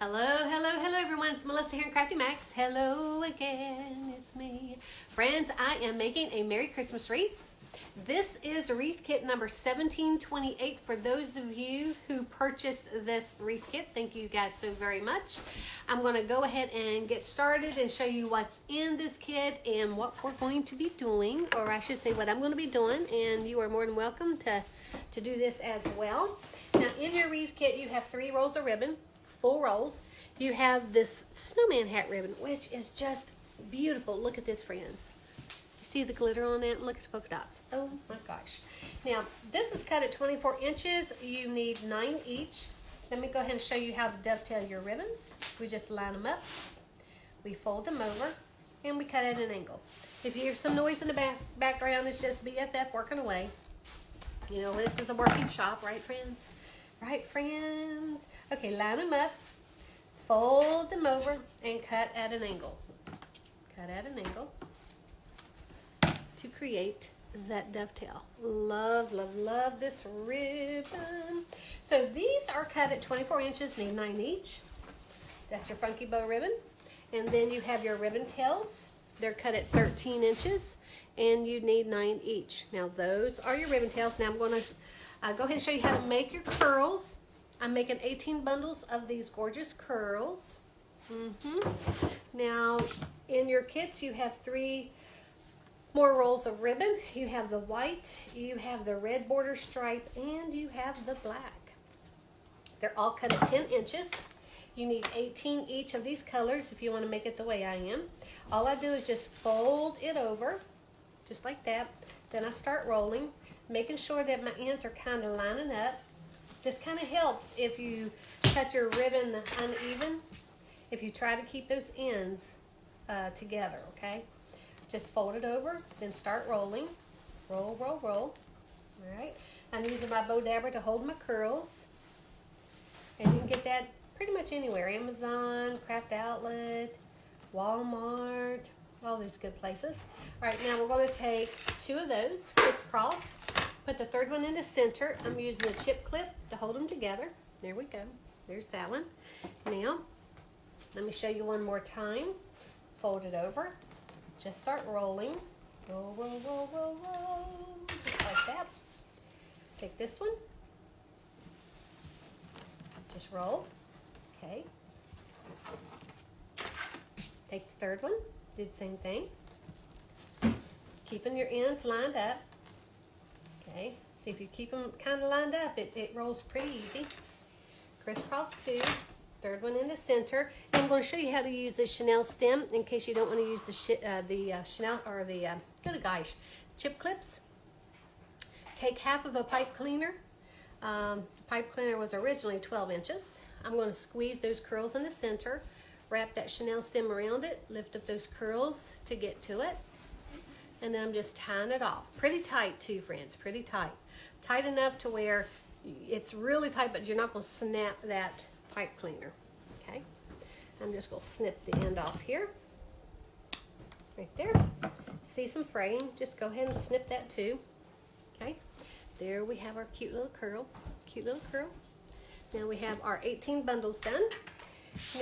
Hello everyone. It's Melissa here in Crafty Max. Hello again, it's me. Friends, I am making a Merry Christmas wreath. This is wreath kit number 1728 for those of you who purchased this wreath kit. Thank you guys so very much. I'm going to go ahead and get started and show you what's in this kit and what we're going to be doing, or I should say what I'm going to be doing, and you are more than welcome to do this as well. Now in your wreath kit you have 3 rolls of ribbon. Full rolls. You have this snowman hat ribbon, which is just beautiful. Look at this, friends. You see the glitter on that? Look at the polka dots. Oh my gosh. Now, this is cut at 24 inches. You need 9 each. Let me go ahead and show you how to dovetail your ribbons. We just line them up, we fold them over, and we cut at an angle. If you hear some noise in the background, it's just BFF working away. You know, this is a working shop, right, friends? Right, friends? Okay, line them up, fold them over, and cut at an angle. Cut at an angle to create that dovetail. Love, love, love this ribbon. So these are cut at 24 inches, need 9 each. That's your funky bow ribbon. And then you have your ribbon tails. They're cut at 13 inches, and you need 9 each. Now those are your ribbon tails. Now I'm going to go ahead and show you how to make your curls. I'm making 18 bundles of these gorgeous curls. Now, in your kits, you have 3 more rolls of ribbon. You have the white, you have the red border stripe, and you have the black. They're all cut at 10 inches. You need 18 each of these colors if you want to make it the way I am. All I do is just fold it over, just like that. Then I start rolling, making sure that my ends are kind of lining up. This kind of helps if you cut your ribbon uneven, if you try to keep those ends together, okay? Just fold it over, then start rolling. Roll, roll, roll. All right. I'm using my bow dabber to hold my curls. And you can get that pretty much anywhere. Amazon, Craft Outlet, Walmart, all these good places. All right, now we're going to take 2 of those, crisscross. Put the 3rd one in the center. I'm using a chip clip to hold them together. There we go. There's that one. Now, let me show you one more time. Fold it over. Just start rolling. Roll, roll, roll, roll, roll. Just like that. Take this one. Just roll. Okay. Take the 3rd one. Do the same thing. Keeping your ends lined up. Okay, see if you keep them kind of lined up, it rolls pretty easy. Crisscross 2, 3rd one in the center. And I'm going to show you how to use the Chanel stem in case you don't want to use the Chanel or the chip clips. Take half of a pipe cleaner. The pipe cleaner was originally 12 inches. I'm going to squeeze those curls in the center, wrap that Chanel stem around it, lift up those curls to get to it. And then I'm just tying it off. Pretty tight too, friends, pretty tight. Tight enough to where it's really tight, but you're not going to snap that pipe cleaner, okay? I'm just going to snip the end off here, right there. See some fraying, just go ahead and snip that too, okay? There we have our cute little curl, Now we have our 18 bundles done.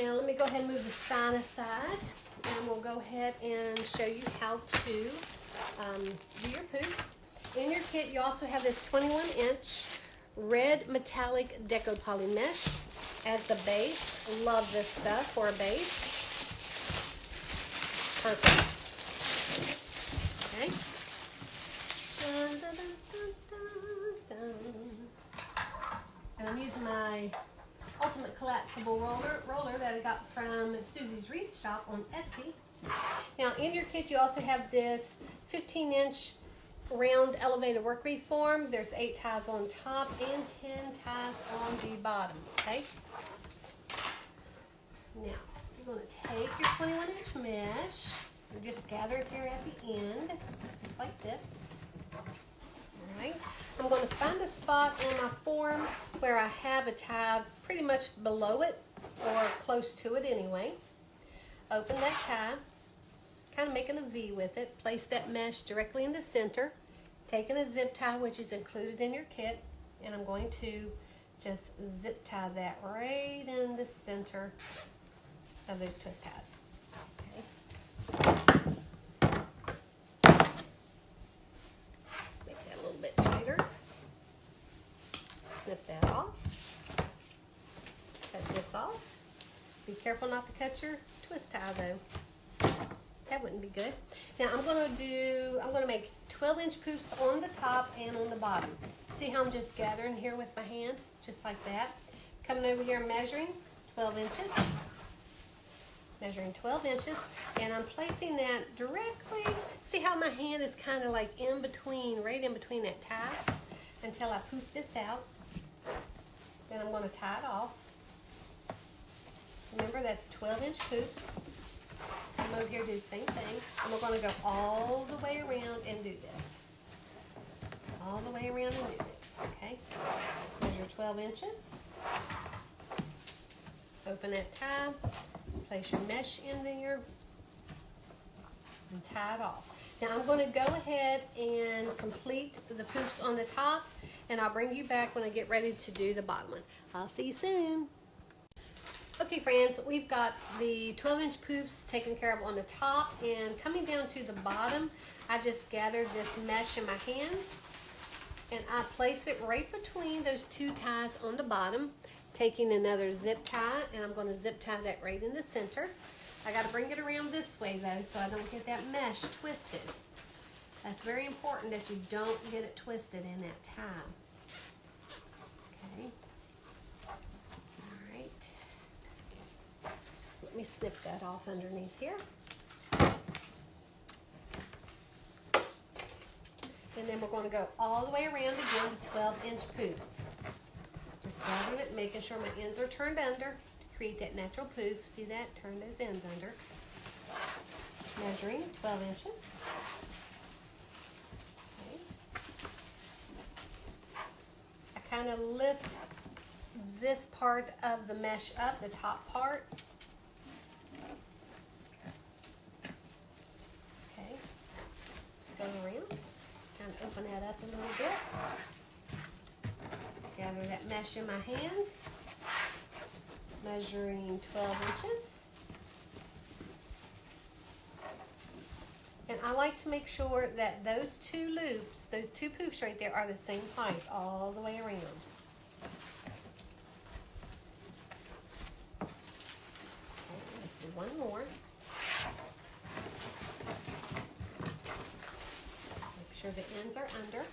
Now let me go ahead and move the sign aside, and we'll go ahead and show you how to do your poofs. In your kit, you also have this 21-inch red metallic Deco Poly Mesh as the base. Love this stuff for a base. Perfect. Okay. Dun, dun, dun, dun, dun. And I'm using my Ultimate Collapsible roller that I got from Susie's Wreath Shop on Etsy. Now in your kit you also have this 15-inch round elevated work wreath form. There's 8 ties on top and 10 ties on the bottom, okay? Now you're going to take your 21-inch mesh and just gather it here at the end, just like this. Alright, I'm going to find a spot on my form where I have a tie pretty much below it or close to it anyway. Open that tie, kind of making a V with it. Place that mesh directly in the center. Taking a zip tie, which is included in your kit, and I'm going to just zip tie that right in the center of those twist ties. Okay. Make that a little bit tighter. Snip that off. Cut this off. Be careful not to cut your twist tie though. That wouldn't be good. Now I'm gonna make 12-inch poofs on the top and on the bottom. See how I'm just gathering here with my hand, just like that. Coming over here, measuring 12 inches. Measuring 12 inches, and I'm placing that directly. See how my hand is kind of like in between, right in between that tie, until I poof this out. Then I'm going to tie it off. Remember, that's 12-inch poofs. Come over here, do the same thing. And we're going to go all the way around and do this. All the way around and do this, okay? Measure 12 inches. Open that tie. Place your mesh in there and tie it off. Now I'm going to go ahead and complete the poofs on the top, and I'll bring you back when I get ready to do the bottom one. I'll see you soon. Okay friends, we've got the 12-inch poofs taken care of on the top, and coming down to the bottom, I just gathered this mesh in my hand and I place it right between those two ties on the bottom, taking another zip tie, and I'm going to zip tie that right in the center. I got to bring it around this way though, so I don't get that mesh twisted. That's very important that you don't get it twisted in that tie. Okay. All right. Let me snip that off underneath here. And then we're going to go all the way around again with 12-inch poofs. Just gathering it, making sure my ends are turned under to create that natural poof. See that? Turn those ends under. Measuring 12 inches. Okay. I kind of lift this part of the mesh up, the top part. Okay. Let's go around. Kind of open that up a little bit. Gather that mesh in my hand, measuring 12 inches. And I like to make sure that those two loops, those two poofs right there, are the same height all the way around. Okay, let's do one more. Make sure the ends are under.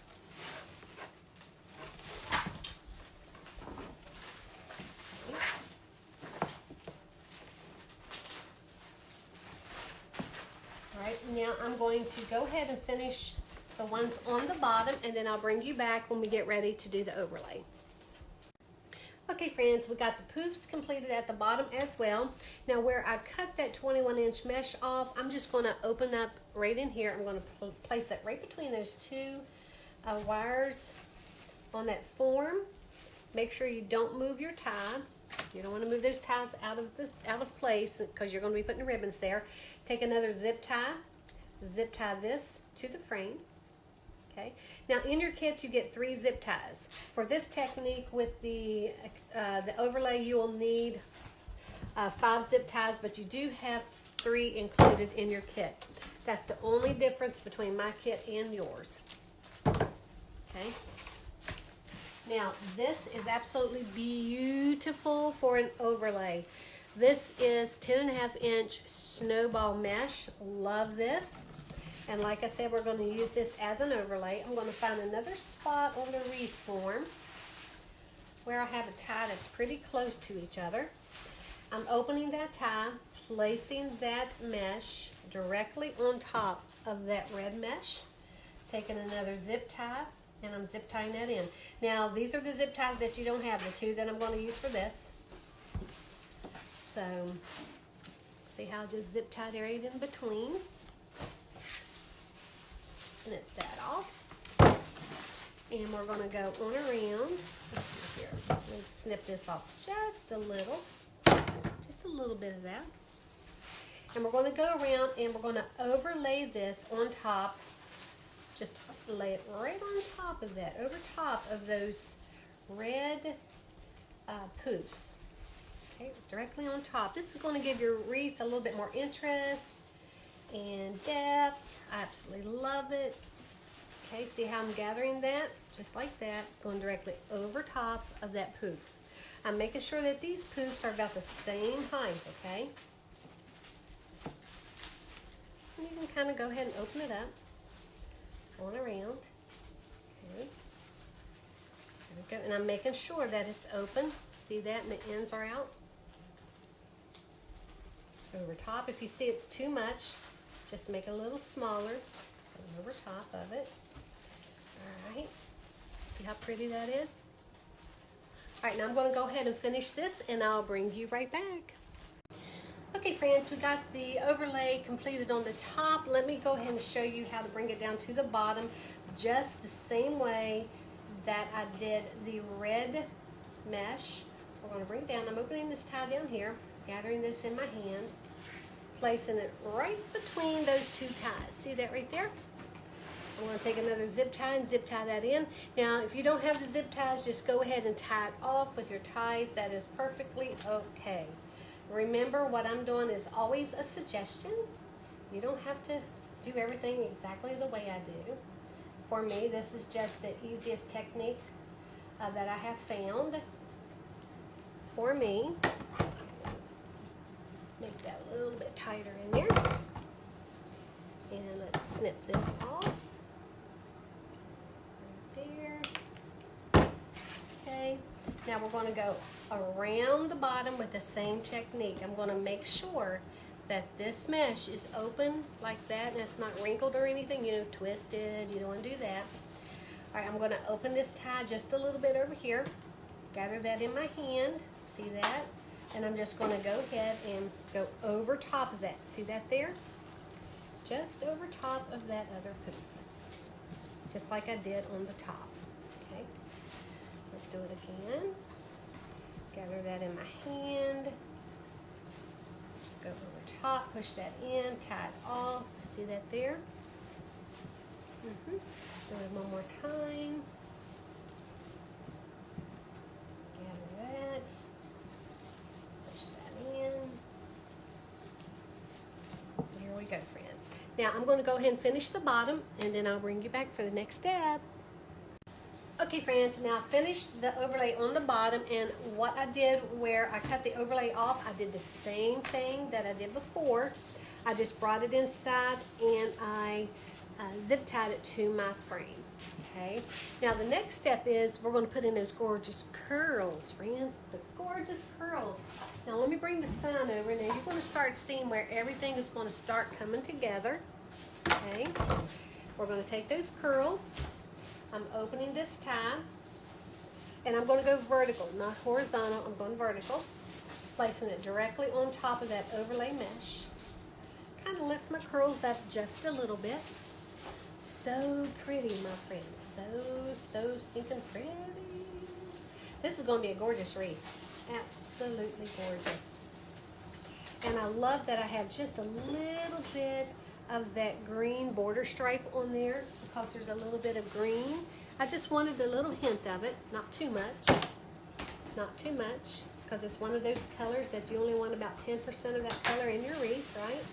Now I'm going to go ahead and finish the ones on the bottom, and then I'll bring you back when we get ready to do the overlay. Okay friends, we got the poofs completed at the bottom as well. Now where I cut that 21-inch mesh off, I'm just going to open up right in here. I'm going to place it right between those two wires on that form. Make sure you don't move your tie. You don't want to move those ties out of place because you're going to be putting the ribbons there. Take another zip tie this to the frame. Okay. Now in your kits you get 3 zip ties. For this technique with the overlay, you will need 5 zip ties, but you do have 3 included in your kit. That's the only difference between my kit and yours. Okay. Now this is absolutely beautiful for an overlay. This is 10.5-inch snowball mesh. Love this. And like I said, we're going to use this as an overlay. I'm going to find another spot on the wreath form where I have a tie that's pretty close to each other. I'm opening that tie, placing that mesh directly on top of that red mesh, taking another zip tie, and I'm zip tying that in. Now these are the zip ties that you don't have, the 2 that I'm going to use for this. So see how I just zip tied right in between. Snip that off. And we're going to go on around. Let's see here. Let me snip this off just a little bit of that. And we're going to go around and we're going to overlay this on top. Just lay it right on top of that, over top of those red poofs. Okay, directly on top. This is going to give your wreath a little bit more interest and depth. I absolutely love it. Okay, see how I'm gathering that? Just like that, going directly over top of that poof. I'm making sure that these poofs are about the same height, okay? And you can kind of go ahead and open it up, going around. Okay, there we go. And I'm making sure that it's open. See that? And the ends are out. Over top, if you see it's too much, just make it a little smaller. Over top of it. All right. See how pretty that is? All right, now I'm going to go ahead and finish this, and I'll bring you right back. Okay, friends, we got the overlay completed on the top. Let me go ahead and show you how to bring it down to the bottom, just the same way that I did the red mesh. We're going to bring it down. I'm opening this tie down here, gathering this in my hand, placing it right between those two ties. See that right there? I'm going to take another zip tie and zip tie that in. Now, if you don't have the zip ties, just go ahead and tie it off with your ties. That is perfectly okay. Remember, what I'm doing is always a suggestion. You don't have to do everything exactly the way I do. For me, this is just the easiest technique that I have found for me. Just make that a little bit tighter in there. And let's snip this off. Okay, now we're going to go around the bottom with the same technique. I'm going to make sure that this mesh is open like that and it's not wrinkled or anything, you know, twisted. You don't want to do that. All right, I'm going to open this tie just a little bit over here, gather that in my hand, see that? And I'm just going to go ahead and go over top of that. See that there? Just over top of that other poof, just like I did on the top. Okay. Let's do it again. Gather that in my hand. Go over top, push that in, tie it off. See that there? Do it one more time. Gather that. Push that in. Here we go, friends. Now I'm going to go ahead and finish the bottom, and then I'll bring you back for the next step. Okay, friends, now I finished the overlay on the bottom, and what I did where I cut the overlay off, I did the same thing that I did before. I just brought it inside and I zip tied it to my frame. Okay, now the next step is we're going to put in those gorgeous curls, friends, the gorgeous curls. Now let me bring the sign over. Now you're going to start seeing where everything is going to start coming together. Okay, we're going to take those curls. I'm opening this tie, and I'm going to go vertical, not horizontal. I'm going vertical, placing it directly on top of that overlay mesh. Kind of lift my curls up just a little bit. So pretty, my friends. So stinking pretty. This is going to be a gorgeous wreath. Absolutely gorgeous. And I love that I have just a little bit of that green border stripe on there, because there's a little bit of green. I just wanted a little hint of it, not too much. Not too much, because it's one of those colors that you only want about 10% of that color in your wreath, right?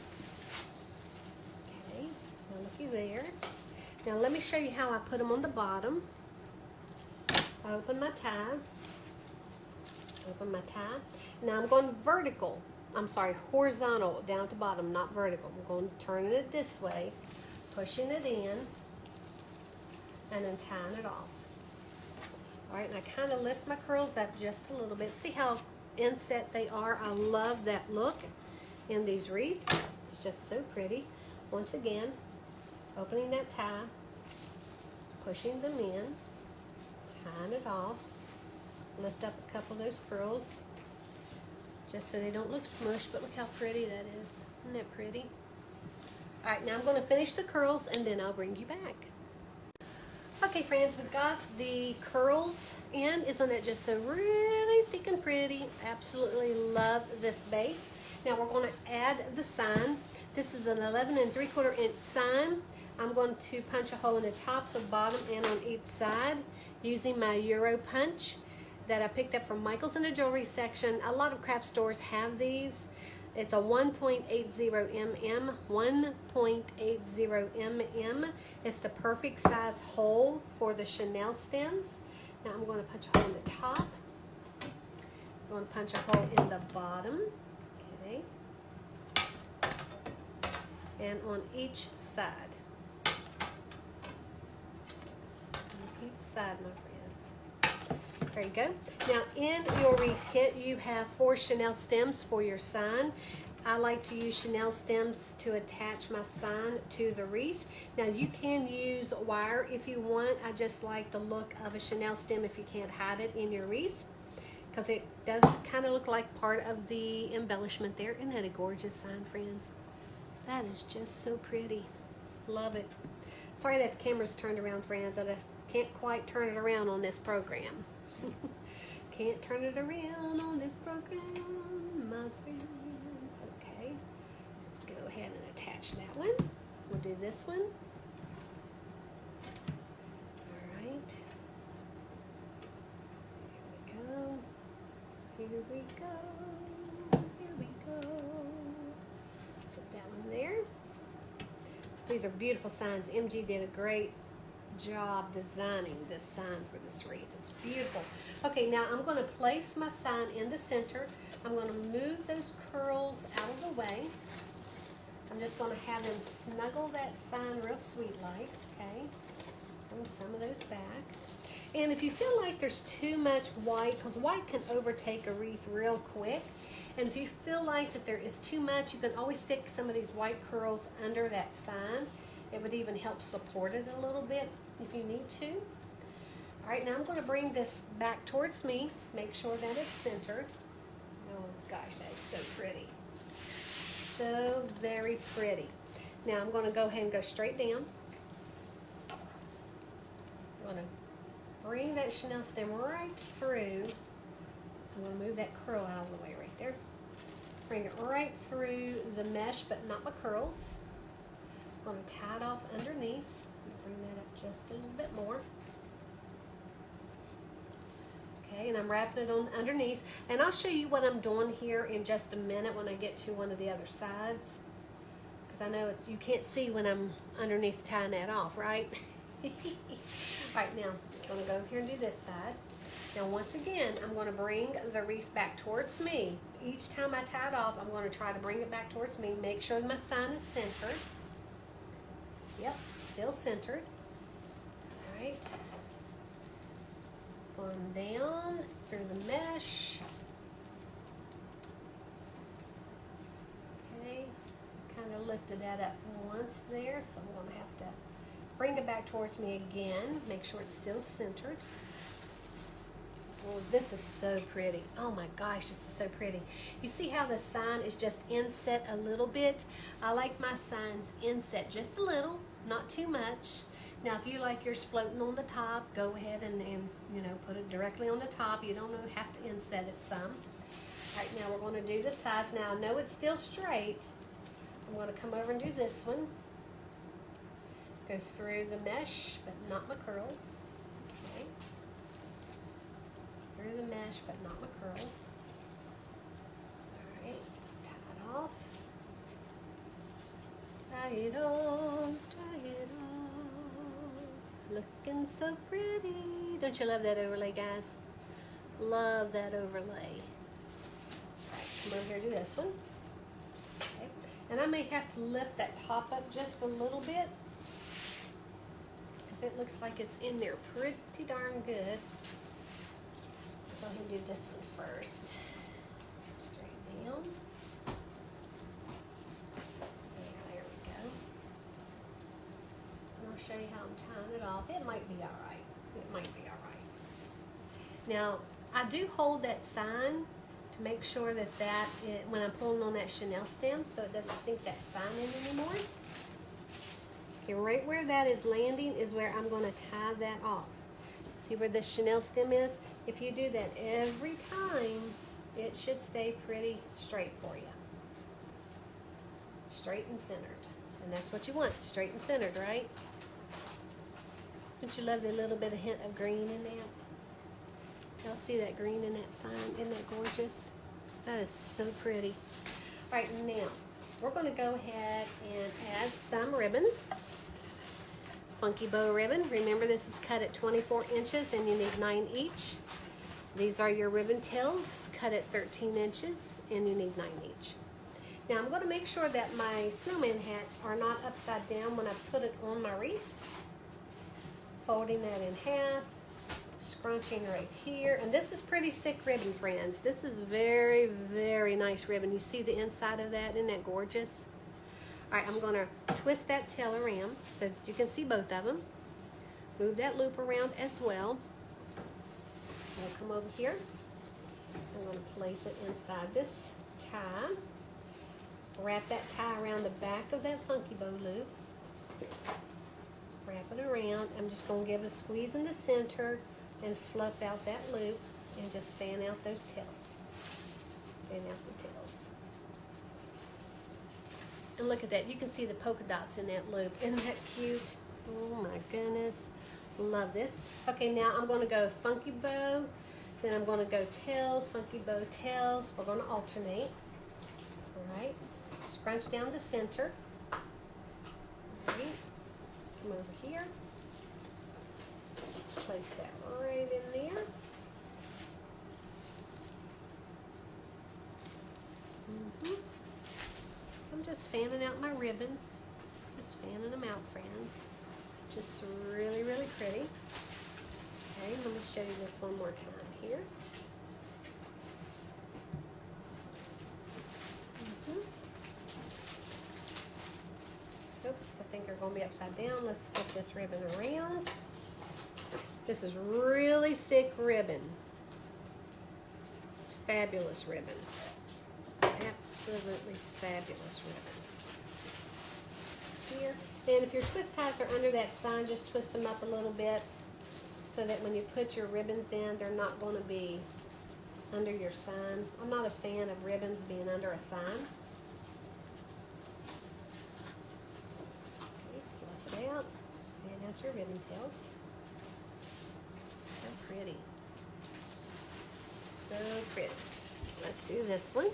Okay, now looky there. Now let me show you how I put them on the bottom. I open my tie. Now I'm going vertical. I'm sorry, horizontal down at the bottom, not vertical. I'm going to turn it this way, pushing it in, and then tying it off. All right, and I kind of lift my curls up just a little bit. See how inset they are? I love that look in these wreaths. It's just so pretty. Once again, opening that tie, pushing them in, tying it off, lift up a couple of those curls, just so they don't look smushed, but look how pretty that is. Isn't that pretty? All right, now I'm going to finish the curls, and then I'll bring you back. Okay, friends, we've got the curls in. Isn't it just so really stinking pretty? Absolutely love this base. Now we're going to add the sign. This is an 11 3/4 inch sign. I'm going to punch a hole in the top, the bottom, and on each side using my Euro punch. that I picked up from Michael's in the jewelry section. A lot of craft stores have these. It's a 1.80 mm, 1.80 mm. It's the perfect size hole for the Chanel stems. Now I'm going to punch a hole in the top. I'm going to punch a hole in the bottom. Okay. And on each side. On each side, my friends. There you go. Now in your wreath kit, you have 4 Chanel stems for your sign. I like to use Chanel stems to attach my sign to the wreath. Now you can use wire if you want. I just like the look of a Chanel stem if you can't hide it in your wreath, because it does kind of look like part of the embellishment there. Isn't that a gorgeous sign, friends? That is just so pretty. Love it. Sorry that the camera's turned around, friends. I can't quite turn it around on this program. Can't turn it around on this program, my friends. Okay, just go ahead and attach that one. We'll do this one. All right. Here we go. Here we go. Put that one there. These are beautiful signs. MG did a great job designing this sign for this wreath. It's beautiful. Okay, now I'm going to place my sign in the center. I'm going to move those curls out of the way. I'm just going to have them snuggle that sign real sweet like. Okay, bring some of those back. And if you feel like there's too much white, because white can overtake a wreath real quick, and if you feel like that there is too much, you can always stick some of these white curls under that sign. It would even help support it a little bit if you need to. All right, now I'm going to bring this back towards me. Make sure that it's centered. Oh gosh, that is so pretty. So very pretty. Now I'm going to go ahead and go straight down. I'm going to bring that Chanel stem right through. I'm going to move that curl out of the way right there. Bring it right through the mesh, but not my curls. I'm going to tie it off underneath. Bring that up just a little bit more. Okay, and I'm wrapping it on underneath. And I'll show you what I'm doing here in just a minute when I get to one of the other sides. Because I know you can't see when I'm underneath tying that off, right? Alright, now I'm going to go here and do this side. Now once again, I'm going to bring the wreath back towards me. Each time I tie it off, I'm going to try to bring it back towards me. Make sure my sign is centered. Yep, still centered. Alright. Going down through the mesh. Okay, kind of lifted that up once there, so I'm going to have to bring it back towards me again. Make sure it's still centered. Oh, this is so pretty. Oh my gosh, this is so pretty. You see how the sign is just inset a little bit? I like my signs inset just a little, not too much. Now, if you like yours floating on the top, go ahead and you know, put it directly on the top. You don't have to inset it some. All right, now we're going to do the sides. Now, I know it's still straight. I'm going to come over and do this one. Go through the mesh, but not my curls. Okay. Through the mesh, but not my curls. All right, tie it off. Tie it off, tie it off. Looking so pretty. Don't you love that overlay, guys? Love that overlay. All right, come over here to this one. Okay. And I may have to lift that top up just a little bit, because it looks like it's in there pretty darn good. Go ahead and do this one first. Straight down. There we go. And I'll show you how I'm tying it off. It might be alright. It might be alright. Now, I do hold that sign to make sure that when I'm pulling on that Chanel stem, so it doesn't sink that sign in anymore. Okay, right where that is landing is where I'm going to tie that off. See where the Chanel stem is? If you do that every time, it should stay pretty straight for you. Straight and centered. And that's what you want, straight and centered, right? Don't you love the little bit of hint of green in there? Y'all see that green in that sign? Isn't that gorgeous? That is so pretty. All right, now we're going to go ahead and add some ribbons. Funky bow ribbon. Remember, this is cut at 24 inches and you need 9 each. These are your ribbon tails, cut at 13 inches and you need 9 each. Now I'm going to make sure that my snowman hat are not upside down when I put it on my wreath. Folding that in half, scrunching right here, and this is pretty thick ribbon, friends. This is very, very nice ribbon. You see the inside of that? Isn't that gorgeous? All right, I'm going to twist that tail around so that you can see both of them. Move that loop around as well. I'll come over here. I'm going to place it inside this tie. Wrap that tie around the back of that funky bow loop. Wrap it around. I'm just going to give it a squeeze in the center and fluff out that loop and just fan out those tails. Fan out the tails. And look at that. You can see the polka dots in that loop. Isn't that cute? Oh my goodness. Love this. Okay, now I'm going to go funky bow. Then I'm going to go tails, funky bow, tails. We're going to alternate. All right. Scrunch down the center. All right. Come over here. Place that right in there. I'm just fanning out my ribbons. Just fanning them out, friends. Just really, really pretty. Okay, let me show you this one more time here. Oops, I think they're going to be upside down. Let's flip this ribbon around. This is really thick ribbon. It's fabulous ribbon. Absolutely fabulous ribbon. Here. And if your twist ties are under that sign, just twist them up a little bit so that when you put your ribbons in, they're not going to be under your sign. I'm not a fan of ribbons being under a sign. Okay, fluff it out. Fan out your ribbon tails. So pretty. So pretty. Let's do this one.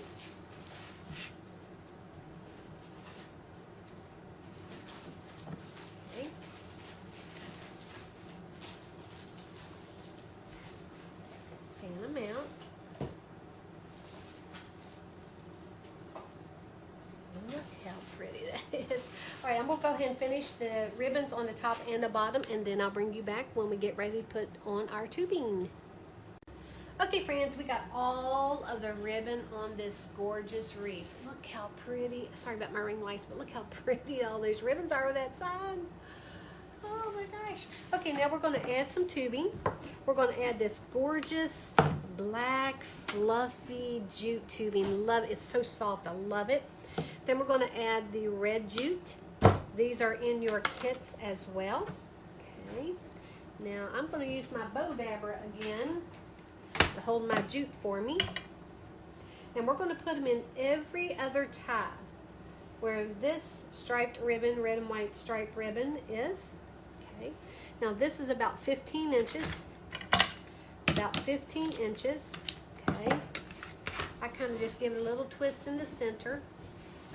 Okay. Fan them out. Look how pretty that is. All right, I'm going to go ahead and finish the ribbons on the top and the bottom, and then I'll bring you back when we get ready to put on our tubing. Okay, friends, we got all of the ribbon on this gorgeous wreath. Look how pretty. Sorry about my ring lights, but look how pretty all those ribbons are with that sign. Oh my gosh. Okay, now we're going to add some tubing. We're going to add this gorgeous black fluffy jute tubing. Love it. It's so soft. I love it. Then we're going to add the red jute. These are in your kits as well. Okay. Now I'm going to use my bow dabber again to hold my jute for me. And we're going to put them in every other tie where this striped ribbon, red and white striped ribbon is. Okay. Now this is about 15 inches. About 15 inches. Okay. I kind of just give it a little twist in the center.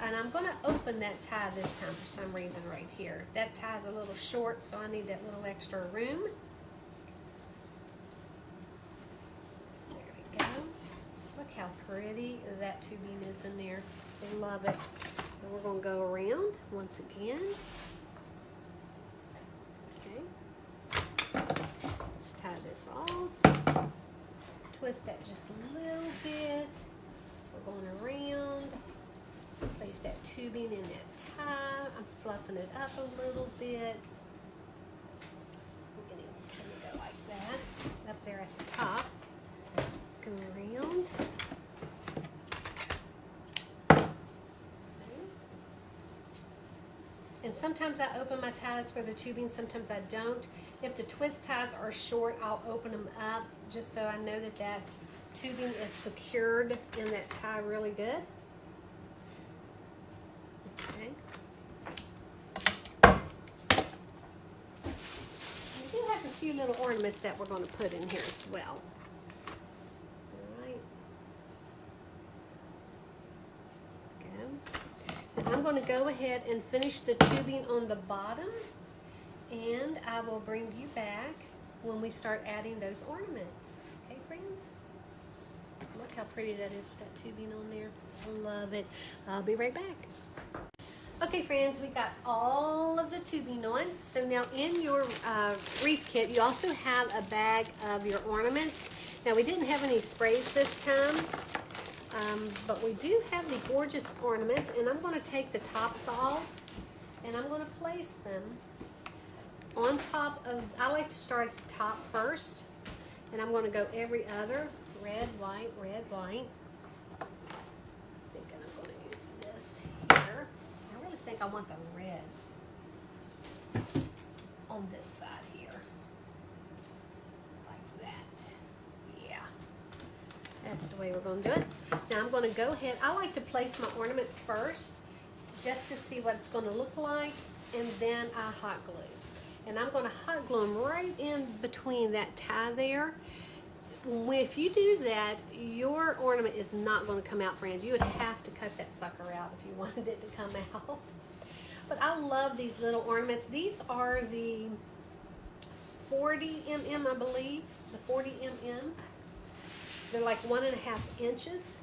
And I'm going to open that tie this time for some reason right here. That tie's a little short, so I need that little extra room. There we go. Look how pretty that tubing is in there. I love it. And we're going to go around once again. Okay. Let's tie this off. Twist that just a little bit. We're going around. Place that tubing in that tie. I'm fluffing it up a little bit. We're going to kind of go like that. Up there at the top. Go around. Okay. And sometimes I open my ties for the tubing, sometimes I don't. If the twist ties are short, I'll open them up just so I know that that tubing is secured in that tie really good. Okay. We do have a few little ornaments that we're going to put in here as well. I'm going to go ahead and finish the tubing on the bottom, and I will bring you back when we start adding those ornaments. Okay, friends? Look how pretty that is with that tubing on there. I love it. I'll be right back. Okay, friends, we got all of the tubing on. So now in your wreath kit, you also have a bag of your ornaments. Now, we didn't have any sprays this time, but we do have the gorgeous ornaments, and I'm going to take the tops off, and I'm going to place them on top of, I like to start at the top first, and I'm going to go every other, red, white, red, white. Thinking I'm going to use this here. I really think I want the reds on this side here, like that. Yeah, that's the way we're going to do it. Now I'm going to go ahead, I like to place my ornaments first, just to see what it's going to look like, and then I hot glue. And I'm going to hot glue them right in between that tie there. If you do that, your ornament is not going to come out, friends. You would have to cut that sucker out if you wanted it to come out. But I love these little ornaments. These are the 40 mm, I believe. The 40 mm. They're like 1.5 inches.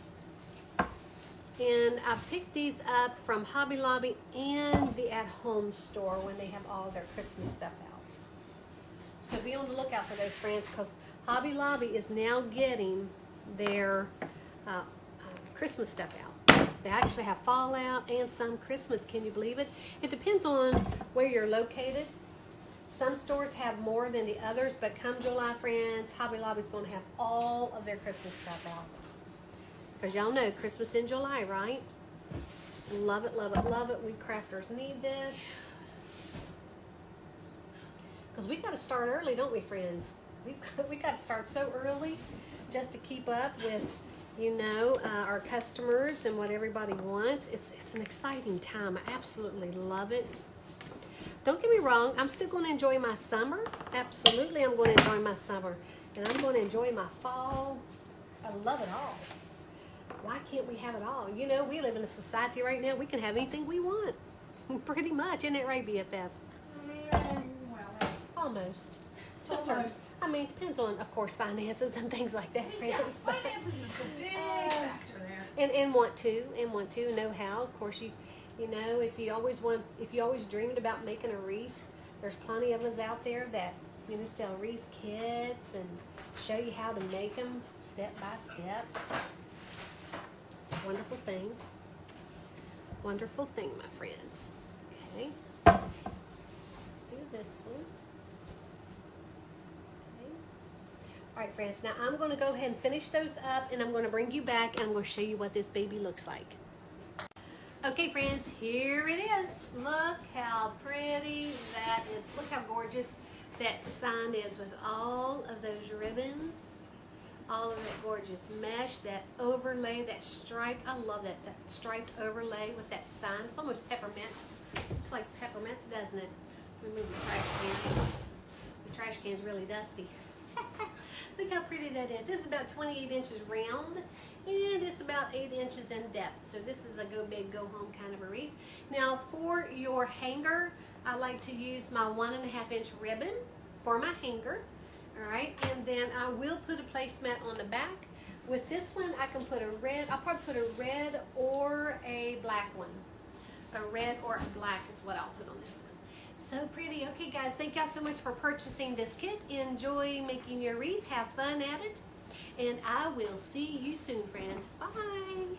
And I picked these up from Hobby Lobby and the At Home store when they have all their Christmas stuff out. So be on the lookout for those, friends, because Hobby Lobby is now getting their Christmas stuff out. They actually have fall out and some Christmas. Can you believe it? It depends on where you're located. Some stores have more than the others, but come July, friends, Hobby Lobby is going to have all of their Christmas stuff out. Because y'all know Christmas in July, right? Love it, love it, love it. We crafters need this. Because we got to start early, don't we, friends? We got to start so early just to keep up with, you know, our customers and what everybody wants. It's an exciting time. I absolutely love it. Don't get me wrong. I'm still going to enjoy my summer. Absolutely, I'm going to enjoy my summer. And I'm going to enjoy my fall. I love it all. Why can't we have it all? You know, we live in a society right now, we can have anything we want. Pretty much, isn't it right, BFF? Well, Almost. Almost. Certain, I mean, it depends on, of course, finances and things like that. yeah, friends, but- finances is a big factor there. and want to know how. Of course, you know, if you always dreamed about making a wreath, there's plenty of us out there that, you know, sell wreath kits and show you how to make them step by step. It's a wonderful thing. Wonderful thing, my friends. Okay. Let's do this one. Okay. All right, friends. Now I'm going to go ahead and finish those up, and I'm going to bring you back, and I'm going to show you what this baby looks like. Okay, friends, here it is. Look how pretty that is. Look how gorgeous that sign is with all of those ribbons. All of that gorgeous mesh, that overlay, that stripe. I love that striped overlay with that sign. It's almost peppermints. Looks like peppermints, doesn't it? Let me move the trash can. The trash can's really dusty. Look how pretty that is. This is about 28 inches round, and it's about 8 inches in depth. So this is a go big, go home kind of a wreath. Now for your hanger, I like to use my 1.5 inch ribbon for my hanger. All right, and then I will put a placemat on the back. With this one, I can put a red, I'll probably put a red or a black one. A red or a black is what I'll put on this one. So pretty. Okay, guys, thank y'all so much for purchasing this kit. Enjoy making your wreath. Have fun at it. And I will see you soon, friends. Bye.